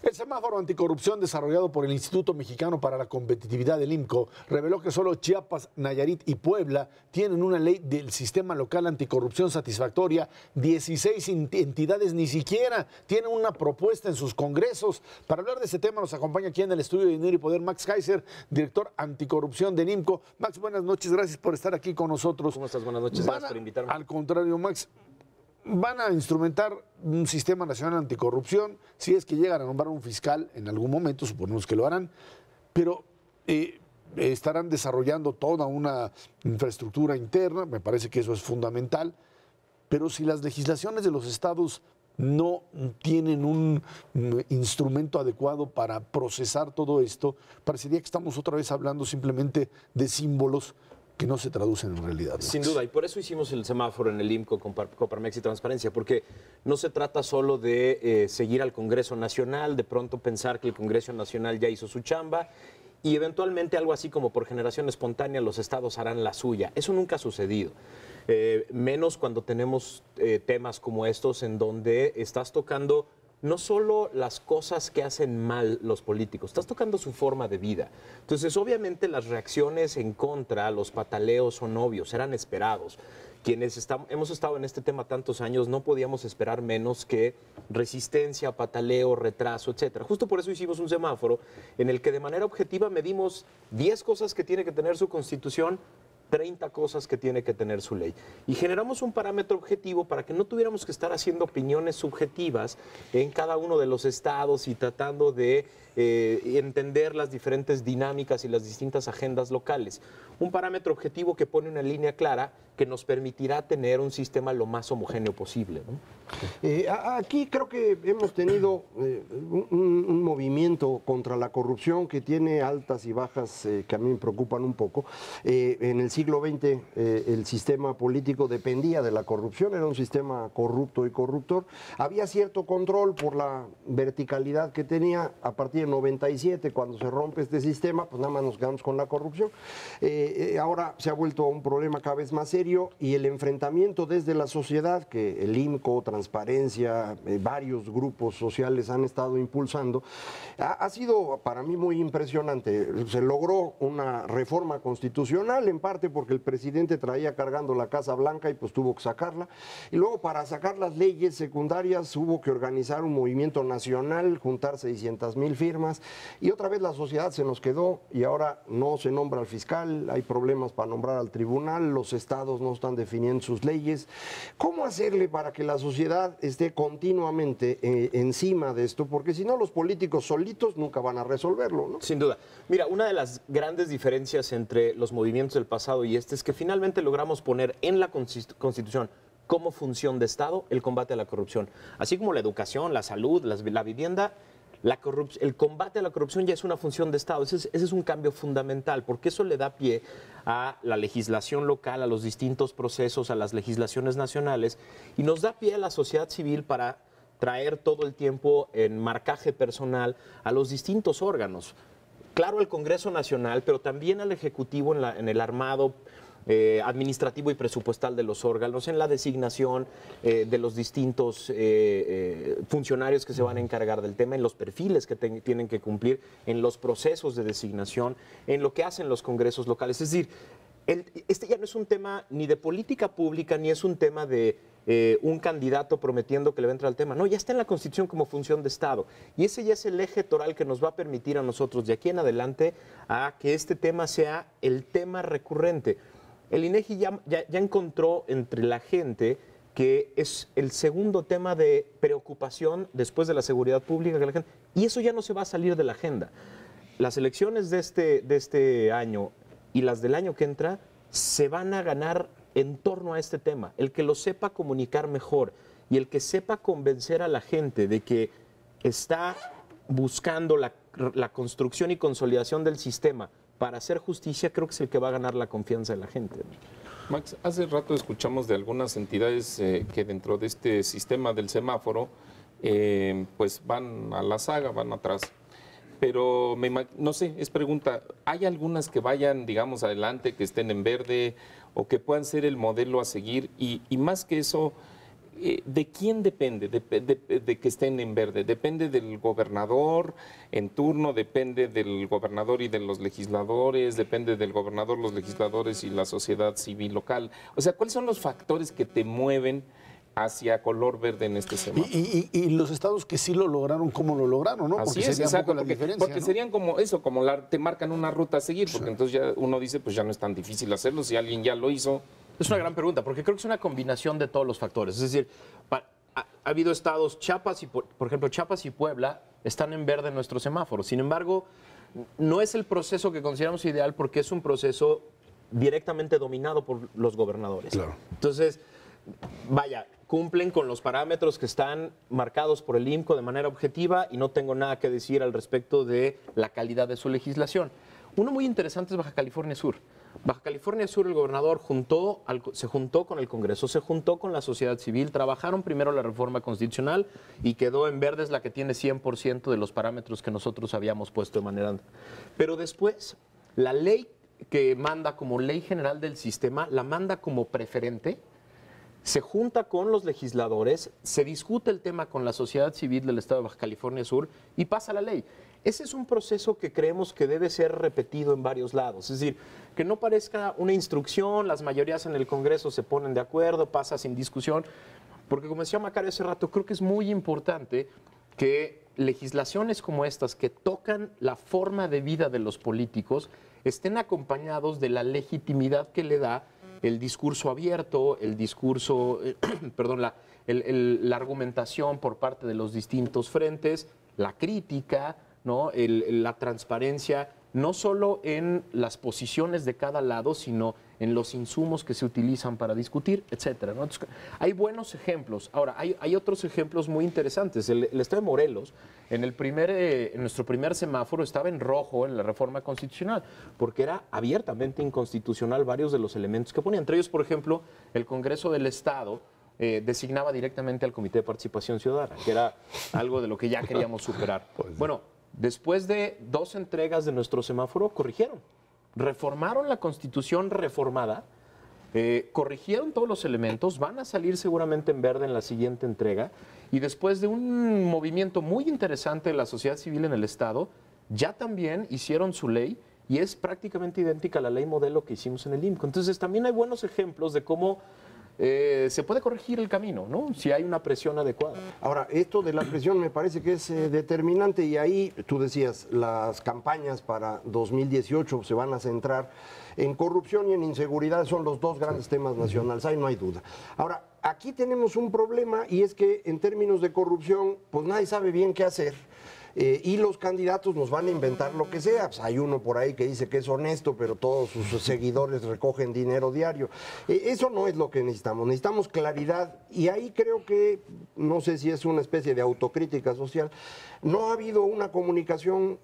El semáforo anticorrupción desarrollado por el Instituto Mexicano para la Competitividad del IMCO reveló que solo Chiapas, Nayarit y Puebla tienen una ley del sistema local anticorrupción satisfactoria. 16 entidades ni siquiera tienen una propuesta en sus congresos. Para hablar de ese tema nos acompaña aquí en el estudio de Dinero y Poder Max Kaiser, director anticorrupción del IMCO. Max, buenas noches, gracias por estar aquí con nosotros. ¿Cómo estás? Buenas noches, gracias por invitarme. Al contrario, Max, van a instrumentar un sistema nacional anticorrupción, si es que llegan a nombrar un fiscal en algún momento, suponemos que lo harán, pero estarán desarrollando toda una infraestructura interna, me parece que eso es fundamental, pero si las legislaciones de los estados no tienen un instrumento adecuado para procesar todo esto, parecería que estamos otra vez hablando simplemente de símbolos que no se traducen en realidad. Sin duda, y por eso hicimos el semáforo en el IMCO con Coparmex y Transparencia, porque no se trata solo de seguir al Congreso Nacional, de pronto pensar que el Congreso Nacional ya hizo su chamba y eventualmente algo así como por generación espontánea los estados harán la suya. Eso nunca ha sucedido. Menos cuando tenemos temas como estos en donde estás tocando no solo las cosas que hacen mal los políticos, estás tocando su forma de vida. Entonces, obviamente, las reacciones en contra, los pataleos son obvios, eran esperados. Quienes hemos estado en este tema tantos años, no podíamos esperar menos que resistencia, pataleo, retraso, etcétera. Justo por eso hicimos un semáforo en el que de manera objetiva medimos 10 cosas que tiene que tener su Constitución, 30 cosas que tiene que tener su ley. Y generamos un parámetro objetivo para que no tuviéramos que estar haciendo opiniones subjetivas en cada uno de los estados y tratando de entender las diferentes dinámicas y las distintas agendas locales. Un parámetro objetivo que pone una línea clara que nos permitirá tener un sistema lo más homogéneo posible, ¿no? Aquí creo que hemos tenido un movimiento contra la corrupción que tiene altas y bajas que a mí me preocupan un poco. En el siglo XX el sistema político dependía de la corrupción, era un sistema corrupto y corruptor. Había cierto control por la verticalidad que tenía. A partir de 97, cuando se rompe este sistema, pues nada más nos quedamos con la corrupción. Ahora se ha vuelto un problema cada vez más serio y el enfrentamiento desde la sociedad, que el IMCO, Transparencia, varios grupos sociales han estado impulsando, ha sido para mí muy impresionante. Se logró una reforma constitucional, en parte porque el presidente traía cargando la Casa Blanca y pues tuvo que sacarla. Y luego para sacar las leyes secundarias hubo que organizar un movimiento nacional, juntar 600,000 firmas y otra vez la sociedad se nos quedó y ahora no se nombra al fiscal, hay problemas para nombrar al tribunal, los estados no están definiendo sus leyes. ¿Cómo hacerle para que la sociedad esté continuamente encima de esto? Porque si no, los políticos solitos nunca van a resolverlo, ¿no? Sin duda. Mira, una de las grandes diferencias entre los movimientos del pasado y este es que finalmente logramos poner en la Constitución como función de Estado el combate a la corrupción. Así como la educación, la salud, la vivienda, el combate a la corrupción ya es una función de Estado. Ese es un cambio fundamental, porque eso le da pie a la legislación local, a los distintos procesos, a las legislaciones nacionales, y nos da pie a la sociedad civil para traer todo el tiempo en marcaje personal a los distintos órganos. Claro, al Congreso Nacional, pero también al Ejecutivo en el armado administrativo y presupuestal de los órganos, en la designación de los distintos funcionarios que se van a encargar del tema, en los perfiles que tienen que cumplir, en los procesos de designación, en lo que hacen los congresos locales. Es decir, este ya no es un tema ni de política pública, ni es un tema de un candidato prometiendo que le va a entrar al tema. No, ya está en la Constitución como función de Estado. Y ese ya es el eje toral que nos va a permitir a nosotros de aquí en adelante a que este tema sea el tema recurrente. El INEGI ya encontró entre la gente que es el segundo tema de preocupación después de la seguridad pública que la gente, y eso ya no se va a salir de la agenda. Las elecciones de este año y las del año que entra se van a ganar en torno a este tema. El que lo sepa comunicar mejor y el que sepa convencer a la gente de que está buscando la construcción y consolidación del sistema para hacer justicia, creo que es el que va a ganar la confianza de la gente. Max, hace rato escuchamos de algunas entidades que dentro de este sistema del semáforo pues van a la saga, van atrás. Pero no sé, es pregunta, ¿hay algunas que vayan, digamos, adelante, que estén en verde o que puedan ser el modelo a seguir? Y más que eso, ¿de quién depende de que estén en verde? ¿Depende del gobernador en turno? ¿Depende del gobernador y de los legisladores? ¿Depende del gobernador, los legisladores y la sociedad civil local? O sea, ¿cuáles son los factores que te mueven hacia color verde en este semáforo. Y los estados que sí lo lograron, ¿cómo lo lograron? ¿No? Así Porque es, sería un exacto, poco la porque, diferencia. porque ¿no? serían como eso, como te marcan una ruta a seguir, porque entonces ya uno dice, pues ya no es tan difícil hacerlo, si alguien ya lo hizo. Es una gran pregunta, porque creo que es una combinación de todos los factores. Es decir, ha habido estados, Chiapas y, por ejemplo, Chiapas y Puebla están en verde en nuestro semáforo. Sin embargo, no es el proceso que consideramos ideal porque es un proceso directamente dominado por los gobernadores. Claro. Entonces, vaya, cumplen con los parámetros que están marcados por el IMCO de manera objetiva y no tengo nada que decir al respecto de la calidad de su legislación. Uno muy interesante es Baja California Sur. Baja California Sur, el gobernador se juntó con el Congreso, se juntó con la sociedad civil, trabajaron primero la reforma constitucional y quedó en verde, es la que tiene 100% de los parámetros que nosotros habíamos puesto de manera. Pero después, la ley que manda como ley general del sistema, la manda como preferente, se junta con los legisladores, se discute el tema con la sociedad civil del Estado de Baja California Sur y pasa la ley. Ese es un proceso que creemos que debe ser repetido en varios lados. Es decir, que no parezca una instrucción, las mayorías en el Congreso se ponen de acuerdo, pasa sin discusión, porque como decía Macario hace rato, creo que es muy importante que legislaciones como estas que tocan la forma de vida de los políticos estén acompañados de la legitimidad que le da el discurso abierto, el discurso, perdón, la argumentación por parte de los distintos frentes, la crítica, ¿no? La transparencia, no solo en las posiciones de cada lado, sino en los insumos que se utilizan para discutir, etcétera, ¿no? Entonces, hay buenos ejemplos. Ahora, hay otros ejemplos muy interesantes. El Estado de Morelos, en nuestro primer semáforo, estaba en rojo en la reforma constitucional, porque era abiertamente inconstitucional varios de los elementos que ponía. Entre ellos, por ejemplo, el Congreso del Estado designaba directamente al Comité de Participación Ciudadana, que era algo de lo que ya queríamos superar. Bueno, después de 2 entregas de nuestro semáforo, corrigieron. Reformaron la Constitución reformada, corrigieron todos los elementos, van a salir seguramente en verde en la siguiente entrega, y después de un movimiento muy interesante de la sociedad civil en el Estado, ya también hicieron su ley y es prácticamente idéntica a la ley modelo que hicimos en el IMCO. Entonces también hay buenos ejemplos de cómo se puede corregir el camino, ¿no? Si hay una presión adecuada. Ahora, esto de la presión me parece que es determinante y ahí, tú decías, las campañas para 2018 se van a centrar en corrupción y en inseguridad, son los 2 grandes temas nacionales, ahí no hay duda. Ahora, aquí tenemos un problema y es que en términos de corrupción, pues nadie sabe bien qué hacer. Y los candidatos nos van a inventar lo que sea. Pues hay uno por ahí que dice que es honesto, pero todos sus seguidores recogen dinero diario. Eso no es lo que necesitamos. Necesitamos claridad y ahí creo que, no sé si es una especie de autocrítica social, no ha habido una comunicación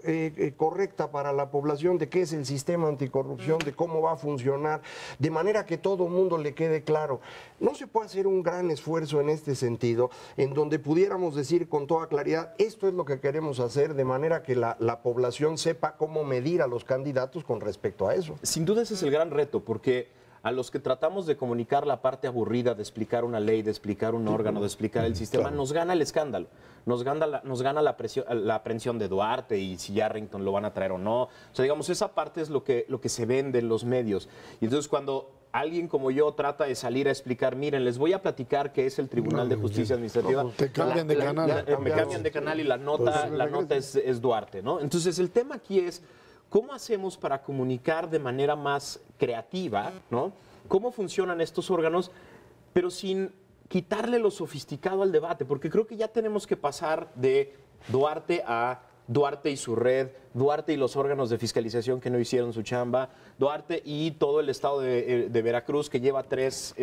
correcta para la población de qué es el sistema anticorrupción, de cómo va a funcionar, de manera que todo el mundo le quede claro. No se puede hacer un gran esfuerzo en este sentido, en donde pudiéramos decir con toda claridad, esto es lo que queremos hacer, de manera que la población sepa cómo medir a los candidatos con respecto a eso. Sin duda ese es el gran reto, porque a los que tratamos de comunicar la parte aburrida de explicar una ley, de explicar un órgano, de explicar el sistema, claro, nos gana el escándalo, nos gana la aprehensión de Duarte y si Yarrington lo van a traer o no. O sea, digamos, esa parte es lo que se vende en los medios. Y entonces cuando alguien como yo trata de salir a explicar, miren, les voy a platicar qué es el Tribunal de Justicia Administrativa. Te cambian de canal. Me cambian de canal y la nota es Duarte, ¿no? Entonces el tema aquí es, ¿cómo hacemos para comunicar de manera más creativa, ¿no? ¿Cómo funcionan estos órganos, pero sin quitarle lo sofisticado al debate? Porque creo que ya tenemos que pasar de Duarte a Duarte y su red, Duarte y los órganos de fiscalización que no hicieron su chamba, Duarte y todo el estado de Veracruz que lleva 3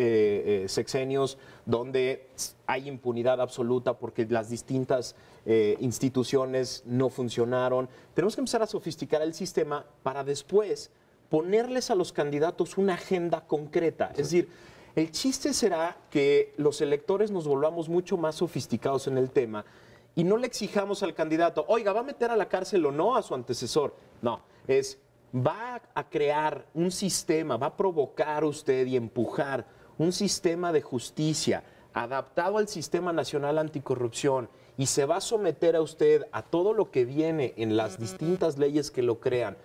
sexenios donde hay impunidad absoluta porque las distintas instituciones no funcionaron. Tenemos que empezar a sofisticar el sistema para después ponerles a los candidatos una agenda concreta. Es decir, el chiste será que los electores nos volvamos mucho más sofisticados en el tema y no le exijamos al candidato, oiga, ¿va a meter a la cárcel o no a su antecesor? No, va a crear un sistema, va a provocar usted y empujar un sistema de justicia adaptado al Sistema Nacional Anticorrupción y se va a someter a usted a todo lo que viene en las distintas leyes que lo crean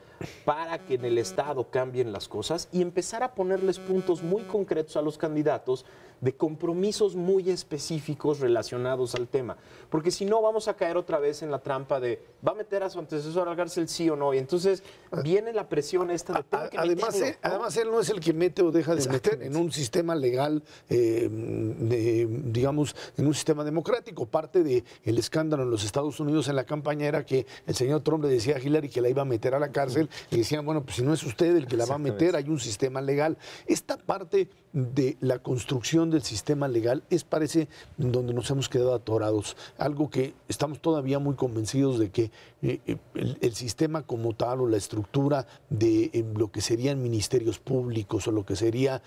para que en el Estado cambien las cosas y empezar a ponerles puntos muy concretos a los candidatos de compromisos muy específicos relacionados al tema. Porque si no, vamos a caer otra vez en la trampa de, ¿va a meter a su antecesor a la cárcel sí o no? Y entonces viene la presión esta de tengo que además, meterlo, ¿no? además, él no es el que mete o deja de meter en un sistema legal, digamos, en un sistema democrático. Parte del escándalo en los Estados Unidos en la campaña era que el señor Trump le decía a Hillary que la iba a meter a la cárcel y decían, bueno, pues si no es usted el que la va a meter, hay un sistema legal. Esta parte de la construcción del sistema legal parece donde nos hemos quedado atorados. Algo que estamos todavía muy convencidos de que el sistema como tal o la estructura de lo que serían ministerios públicos o lo que sería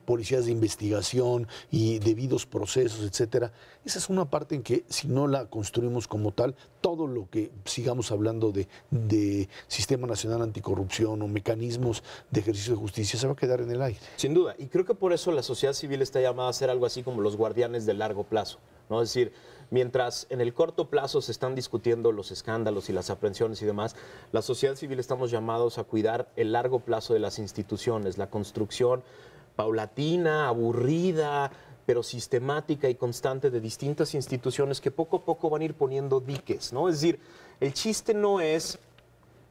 policías de investigación y debidos procesos, etcétera, esa es una parte en que si no la construimos como tal, todo lo que sigamos hablando de Sistema Nacional Anticorrupción o mecanismos de ejercicio de justicia se va a quedar en el aire. Sin duda, y creo que por eso la sociedad civil está llamada a ser algo así como los guardianes del largo plazo, ¿no? Es decir, mientras en el corto plazo se están discutiendo los escándalos y las aprehensiones y demás, la sociedad civil estamos llamados a cuidar el largo plazo de las instituciones, la construcción paulatina, aburrida, pero sistemática y constante de distintas instituciones que poco a poco van a ir poniendo diques, ¿no? Es decir, el chiste no es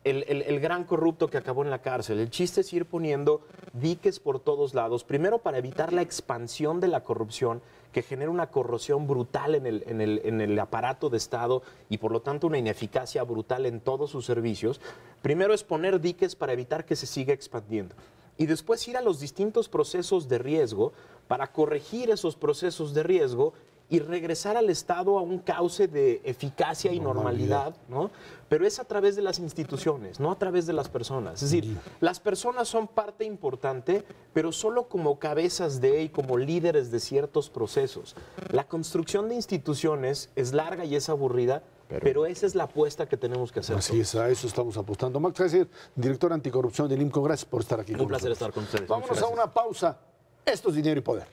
el gran corrupto que acabó en la cárcel. El chiste es ir poniendo diques por todos lados, primero para evitar la expansión de la corrupción, que genera una corrosión brutal en el aparato de Estado y por lo tanto una ineficacia brutal en todos sus servicios. Primero es poner diques para evitar que se siga expandiendo. Y después ir a los distintos procesos de riesgo para corregir esos procesos de riesgo y regresar al Estado a un cauce de eficacia y normalidad, ¿no? Pero es a través de las instituciones, no a través de las personas. Es decir, las personas son parte importante, pero solo como cabezas y como líderes de ciertos procesos. La construcción de instituciones es larga y es aburrida, pero esa es la apuesta que tenemos que hacer. Así es, a eso estamos apostando. Max Kaiser, director anticorrupción del IMCO, gracias por estar aquí. Un placer estar con ustedes. Vámonos a una pausa. Esto es Dinero y Poder.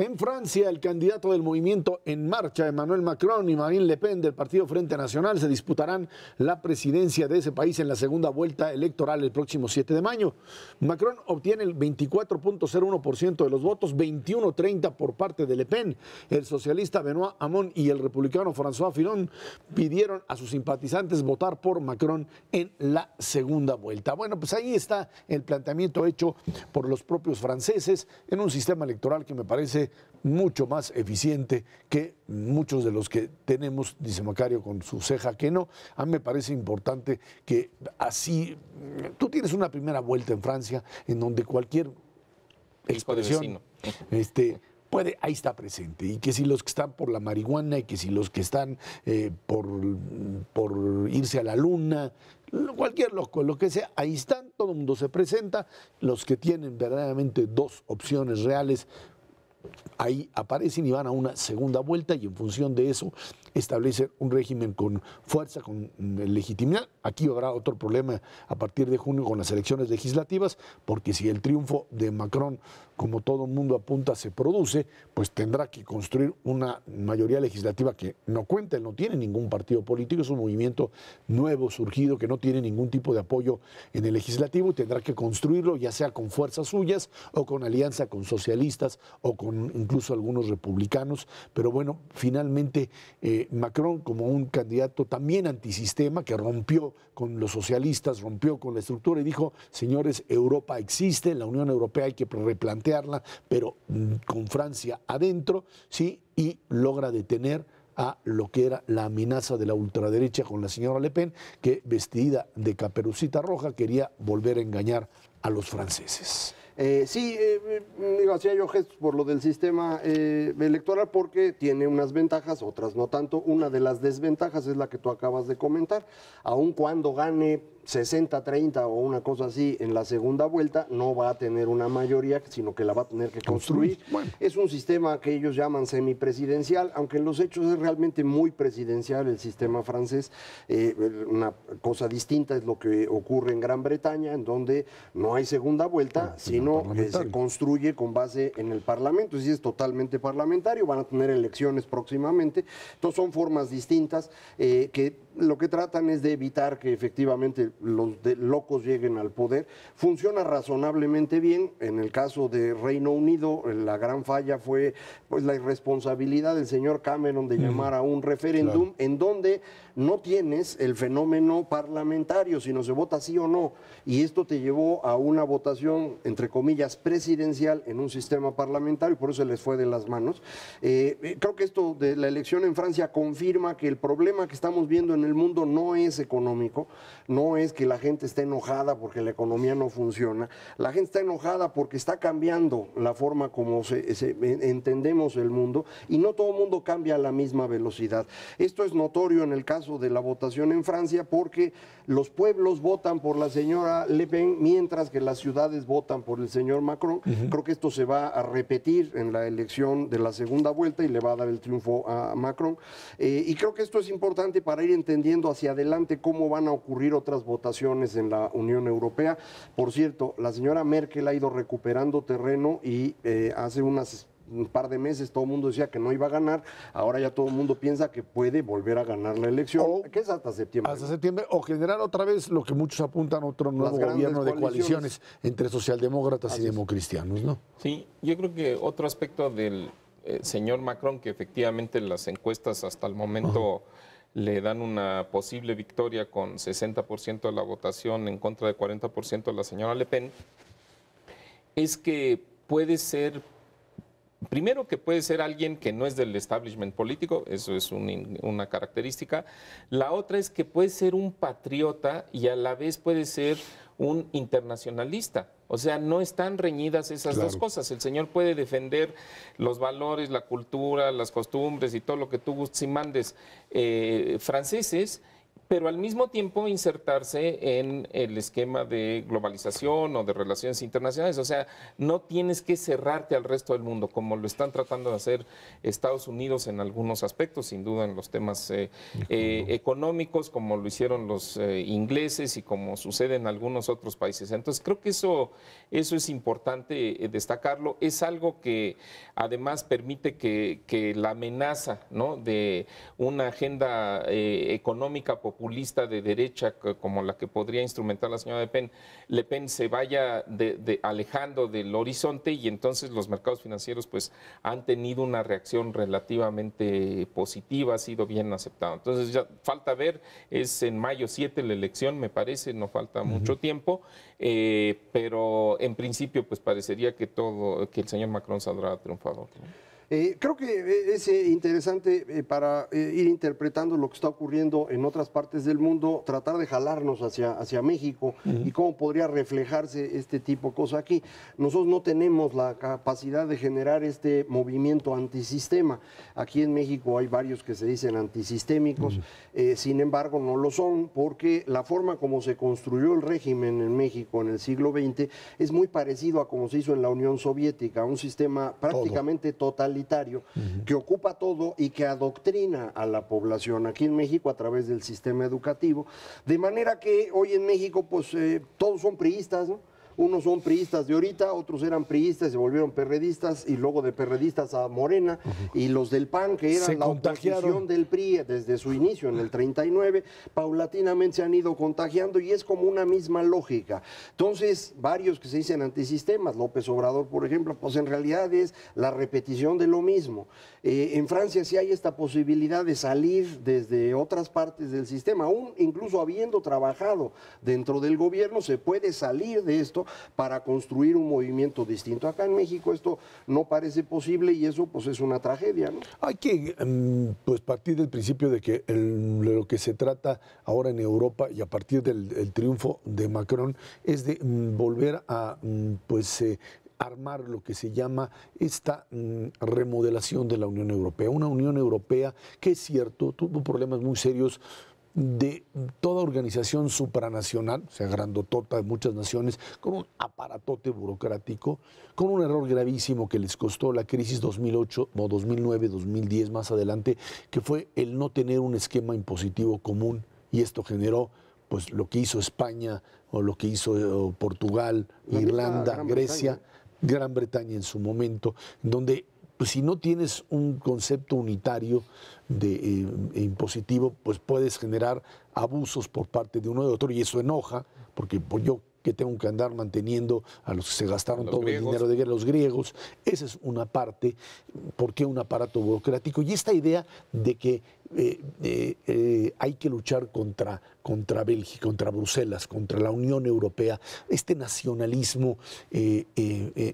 En Francia, el candidato del movimiento En Marcha, Emmanuel Macron, y Marine Le Pen del Partido Frente Nacional se disputarán la presidencia de ese país en la segunda vuelta electoral el próximo 7 de mayo. Macron obtiene el 24.01% de los votos, 21.30% por parte de Le Pen. El socialista Benoît Hamon y el republicano François Fillon pidieron a sus simpatizantes votar por Macron en la segunda vuelta. Bueno, pues ahí está el planteamiento hecho por los propios franceses en un sistema electoral que me parece mucho más eficiente que muchos de los que tenemos, dice Macario con su ceja que no. A mí me parece importante que así, tú tienes una primera vuelta en Francia en donde cualquier expresión puede, ahí está presente, y que si los que están por la marihuana y que si los que están por irse a la luna, cualquier loco, lo que sea, ahí están, todo el mundo se presenta, los que tienen verdaderamente dos opciones reales, ahí aparecen y van a una segunda vuelta y en función de eso establecer un régimen con fuerza, con legitimidad. Aquí habrá otro problema a partir de junio con las elecciones legislativas, porque si el triunfo de Macron, como todo el mundo apunta, se produce, pues tendrá que construir una mayoría legislativa que no cuenta, él no tiene ningún partido político, es un movimiento nuevo, surgido, que no tiene ningún tipo de apoyo en el legislativo y tendrá que construirlo ya sea con fuerzas suyas o con alianza con socialistas o con incluso algunos republicanos, pero bueno, finalmente Macron como un candidato también antisistema que rompió con los socialistas, rompió con la estructura y dijo, señores, Europa existe, la Unión Europea hay que replantearla, pero con Francia adentro, ¿sí? Y logra detener a lo que era la amenaza de la ultraderecha con la señora Le Pen, que vestida de caperucita roja quería volver a engañar a los franceses. Hacía yo gestos por lo del sistema electoral porque tiene unas ventajas, otras no tanto. Una de las desventajas es la que tú acabas de comentar. Aun cuando gane 60-30 o una cosa así en la segunda vuelta, no va a tener una mayoría, sino que la va a tener que construir. Bueno. Es un sistema que ellos llaman semipresidencial, aunque en los hechos es realmente muy presidencial el sistema francés. Una cosa distinta es lo que ocurre en Gran Bretaña, en donde no hay segunda vuelta, sino sino que se construye con base en el Parlamento. Es decir, es totalmente parlamentario, van a tener elecciones próximamente. Entonces son formas distintas que lo que tratan es de evitar que efectivamente los locos lleguen al poder. Funciona razonablemente bien. En el caso de Reino Unido, la gran falla fue pues la irresponsabilidad del señor Cameron de llamar a un referéndum en donde no tienes el fenómeno parlamentario, sino se vota sí o no. Y esto te llevó a una votación, entre comillas, presidencial en un sistema parlamentario, y por eso se les fue de las manos. Creo que esto de la elección en Francia confirma que el problema que estamos viendo en el mundo no es económico, no es que la gente esté enojada porque la economía no funciona, la gente está enojada porque está cambiando la forma como entendemos el mundo y no todo el mundo cambia a la misma velocidad. Esto es notorio en el caso de la votación en Francia porque los pueblos votan por la señora Le Pen mientras que las ciudades votan por el señor Macron. Creo que esto se va a repetir en la elección de la segunda vuelta y le va a dar el triunfo a Macron. Y creo que esto es importante para ir entendiendo hacia adelante cómo van a ocurrir otras votaciones en la Unión Europea. Por cierto, la señora Merkel ha ido recuperando terreno y hace un par de meses todo el mundo decía que no iba a ganar, ahora ya todo el mundo piensa que puede volver a ganar la elección, que es hasta septiembre. Hasta septiembre, o generar otra vez lo que muchos apuntan, otro nuevo gobierno de coaliciones entre socialdemócratas y democristianos, ¿no? Sí, yo creo que otro aspecto del señor Macron, que efectivamente las encuestas hasta el momento le dan una posible victoria con 60% de la votación en contra de 40% de la señora Le Pen, es que puede ser, primero que puede ser alguien que no es del establishment político, eso es una característica. La otra es que puede ser un patriota y a la vez puede ser un internacionalista. O sea, no están reñidas esas dos cosas. El señor puede defender los valores, la cultura, las costumbres y todo lo que tú gustes y mandes franceses, pero al mismo tiempo insertarse en el esquema de globalización o de relaciones internacionales. O sea, no tienes que cerrarte al resto del mundo, como lo están tratando de hacer Estados Unidos en algunos aspectos, sin duda en los temas económicos, como lo hicieron los ingleses y como sucede en algunos otros países. Entonces, creo que eso es importante destacarlo. Es algo que además permite que la amenaza, ¿no?, de una agenda económica populista de derecha como la que podría instrumentar la señora Le Pen se vaya alejando del horizonte, y entonces los mercados financieros pues han tenido una reacción relativamente positiva, ha sido bien aceptado. Entonces ya falta ver, es en mayo 7 la elección, me parece, no falta mucho tiempo, pero en principio pues parecería que el señor Macron saldrá triunfador, ¿no? Creo que es interesante para ir interpretando lo que está ocurriendo en otras partes del mundo, tratar de jalarnos hacia México y cómo podría reflejarse este tipo de cosas aquí. Nosotros no tenemos la capacidad de generar este movimiento antisistema. Aquí en México hay varios que se dicen antisistémicos, sin embargo no lo son, porque la forma como se construyó el régimen en México en el siglo XX es muy parecido a como se hizo en la Unión Soviética, un sistema prácticamente totalitario que ocupa todo y que adoctrina a la población aquí en México a través del sistema educativo, de manera que hoy en México pues todos son priistas, ¿no? Unos son priistas de ahorita, otros eran priistas y se volvieron perredistas, y luego de perredistas a Morena, y los del PAN, que eran la oposición del PRI desde su inicio en el 39, paulatinamente se han ido contagiando y es como una misma lógica. Entonces, varios que se dicen antisistemas, López Obrador, por ejemplo, pues en realidad es la repetición de lo mismo. En Francia sí hay esta posibilidad de salir desde otras partes del sistema, aún incluso habiendo trabajado dentro del gobierno, se puede salir de esto para construir un movimiento distinto. Acá en México esto no parece posible y eso pues es una tragedia, ¿no? Hay que pues partir del principio de que lo que se trata ahora en Europa y a partir del triunfo de Macron es de volver a armar lo que se llama esta remodelación de la Unión Europea. Una Unión Europea que es cierto, tuvo problemas muy serios de toda organización supranacional, o sea, grandotota de muchas naciones, con un aparatote burocrático, con un error gravísimo que les costó la crisis 2008 o 2009, 2010 más adelante, que fue el no tener un esquema impositivo común, y esto generó pues lo que hizo España o lo que hizo Portugal, La misma Irlanda, Gran Grecia, Gran Bretaña en su momento, donde pues, si no tienes un concepto unitario e impositivo, pues puedes generar abusos por parte de uno de otro y eso enoja, porque pues, yo que tengo que andar manteniendo a los que se gastaron Los todo griegos. el dinero de guerra, los griegos, esa es una parte, ¿por qué un aparato burocrático? Y esta idea de que hay que luchar contra Bélgica, contra Bruselas, contra la Unión Europea, este nacionalismo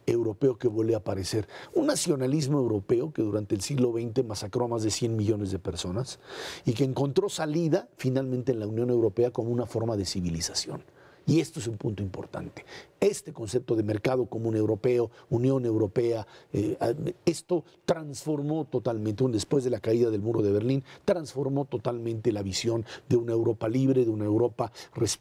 europeo que vuelve a aparecer. Un nacionalismo europeo que durante el siglo XX masacró a más de 100 millones de personas y que encontró salida finalmente en la Unión Europea como una forma de civilización. Y esto es un punto importante. Este concepto de mercado común europeo, Unión Europea, esto transformó totalmente, después de la caída del muro de Berlín, transformó totalmente la visión de una Europa libre, de una Europa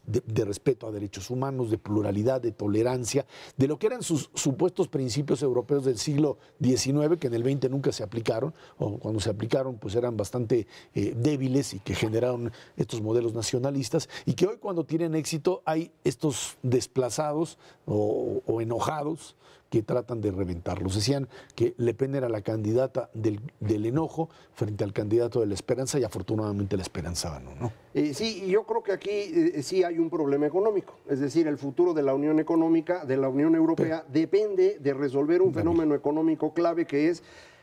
de respeto a derechos humanos, de pluralidad, de tolerancia, de lo que eran sus supuestos principios europeos del siglo XIX, que en el XX nunca se aplicaron, o cuando se aplicaron pues eran bastante débiles y que generaron estos modelos nacionalistas, y que hoy cuando tienen éxito hay estos desplazados o enojados que tratan de reventarlos. Decían que Le Pen era la candidata del enojo frente al candidato de la esperanza y afortunadamente la esperanza ganó, ¿no? Sí, yo creo que aquí sí hay un problema económico. Es decir, el futuro de la Unión Económica, de la Unión Europea, depende de resolver un fenómeno económico clave que es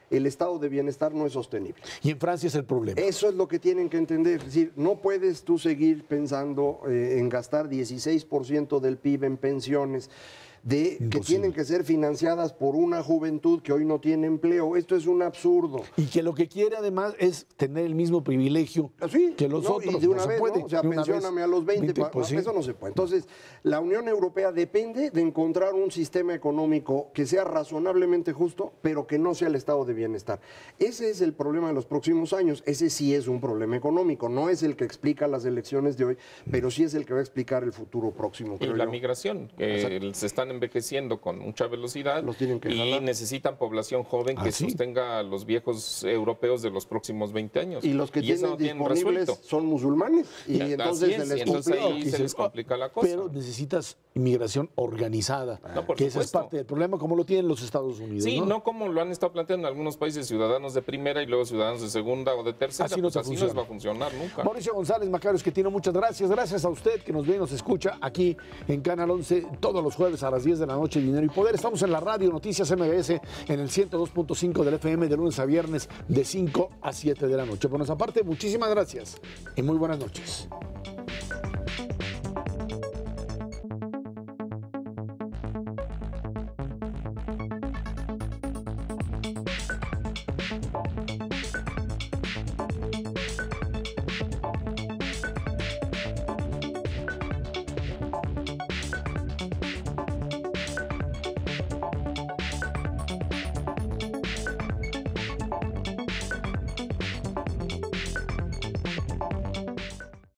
el estado de bienestar no es sostenible. Y en Francia es el problema. Eso es lo que tienen que entender. Es decir, no puedes tú seguir pensando en gastar 16% del PIB en pensiones que tienen que ser financiadas por una juventud que hoy no tiene empleo. Esto es un absurdo. Y que lo que quiere además es tener el mismo privilegio que los otros. Y de una no vez, se puede. ¿no? O sea, De una pensióname vez. a los 20, pues sí. eso no se puede. Entonces, la Unión Europea depende de encontrar un sistema económico que sea razonablemente justo, pero que no sea el estado de bienestar. Ese es el problema de los próximos años. Ese sí es un problema económico. No es el que explica las elecciones de hoy, pero sí es el que va a explicar el futuro próximo, Y creo la yo. migración, que se están envejeciendo con mucha velocidad Los tienen que y jalar. necesitan población joven que sí. sostenga a los viejos europeos de los próximos 20 años. Y los que eso tienen no tienen disponibles resuelto. son musulmanes. Y Así entonces es, se les y entonces complica. ahí se les complica la cosa. Pero necesitas inmigración organizada, No, por que esa es supuesto. parte del problema, como lo tienen los Estados Unidos. Sí, ¿no? no como lo han estado planteando en algunos países, ciudadanos de primera y luego ciudadanos de segunda o de tercera. Así no Pues te así no funciona. les va a funcionar nunca. Mauricio González Macarios, que tiene muchas gracias. Gracias a usted que nos ve y nos escucha aquí en Canal 11 todos los jueves a las 10 de la noche, Dinero y Poder. Estamos en la radio Noticias MBS en el 102.5 del FM de lunes a viernes de 5 a 7 de la noche. Por nuestra parte, muchísimas gracias y muy buenas noches.